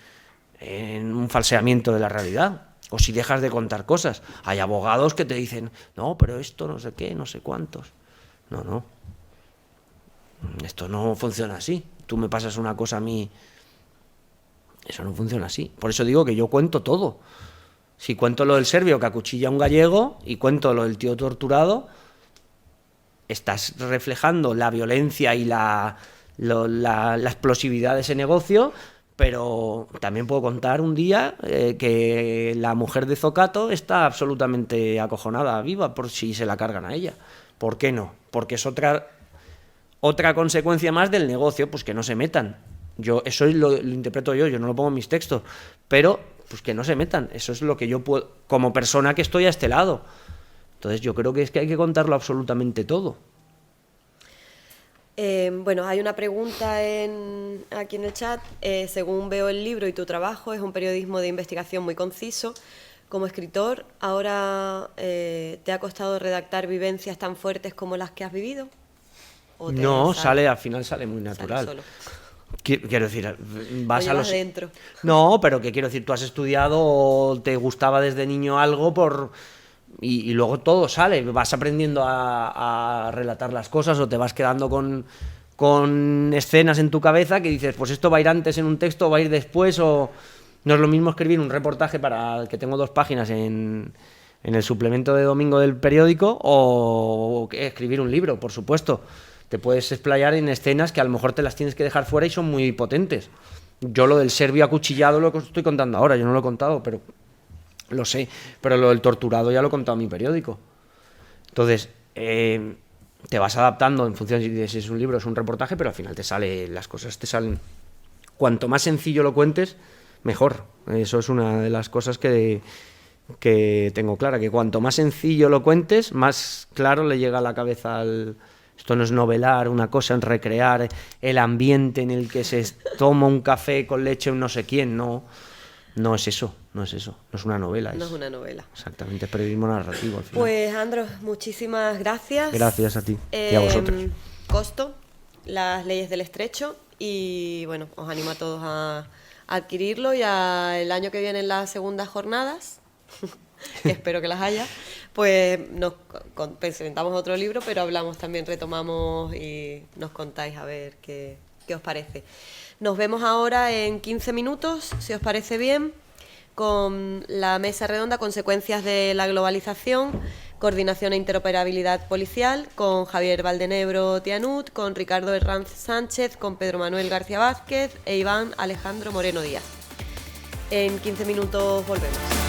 un falseamiento de la realidad. O si dejas de contar cosas. Hay abogados que te dicen, no, pero esto no sé qué, no sé cuántos. No. Esto no funciona así. Tú me pasas una cosa a mí, eso no funciona así. Por eso digo que yo cuento todo. Si cuento lo del serbio que acuchilla a un gallego y cuento lo del tío torturado, estás reflejando la violencia y la explosividad de ese negocio, pero también puedo contar un día que la mujer de Zocato está absolutamente acojonada, viva, por si se la cargan a ella. ¿Por qué no? Porque es otra consecuencia más del negocio, pues que no se metan. Eso lo interpreto yo no lo pongo en mis textos, pero pues que no se metan. Eso es lo que yo puedo, como persona que estoy a este lado. Entonces yo creo que es que hay que contarlo absolutamente todo. Bueno, hay una pregunta aquí en el chat. Según veo el libro y tu trabajo, es un periodismo de investigación muy conciso. Como escritor, ¿ahora te ha costado redactar vivencias tan fuertes como las que has vivido? No, al final sale muy natural. Sale solo. Quiero decir, vas a los... dentro. No, pero que quiero decir, tú has estudiado o te gustaba desde niño algo y luego todo sale, vas aprendiendo a relatar las cosas o te vas quedando con escenas en tu cabeza que dices, pues esto va a ir antes en un texto o va a ir después, o no es lo mismo escribir un reportaje para que tengo 2 páginas en el suplemento de domingo del periódico o escribir un libro, por supuesto. Te puedes explayar en escenas que a lo mejor te las tienes que dejar fuera y son muy potentes. Yo lo del serbio acuchillado lo que estoy contando ahora, yo no lo he contado, pero lo sé. Pero lo del torturado ya lo he contado en mi periódico. Entonces, te vas adaptando en función de si es un libro o es un reportaje, pero al final las cosas te salen. Cuanto más sencillo lo cuentes, mejor. Eso es una de las cosas que tengo clara, que cuanto más sencillo lo cuentes, más claro le llega a la cabeza al... Esto no es novelar una cosa, en recrear el ambiente en el que se toma un café con leche un no sé quién, no es eso, no es una novela. No es una novela. Exactamente, es periodismo narrativo al final. Pues, Andros, muchísimas gracias. Gracias a ti y a vosotros. Costo, Las leyes del estrecho, y bueno, os animo a todos a adquirirlo, y el año que viene en las segundas jornadas, que espero que las haya, pues nos presentamos otro libro, pero hablamos también, retomamos y nos contáis a ver qué ¿Qué os parece? Nos vemos ahora en 15 minutos, si os parece bien, con la mesa redonda Consecuencias de la globalización, coordinación e interoperabilidad policial, con Javier Valdenebro Tianut, con Ricardo Herranz Sánchez, con Pedro Manuel García Vázquez e Iván Alejandro Moreno Díaz. En 15 minutos volvemos.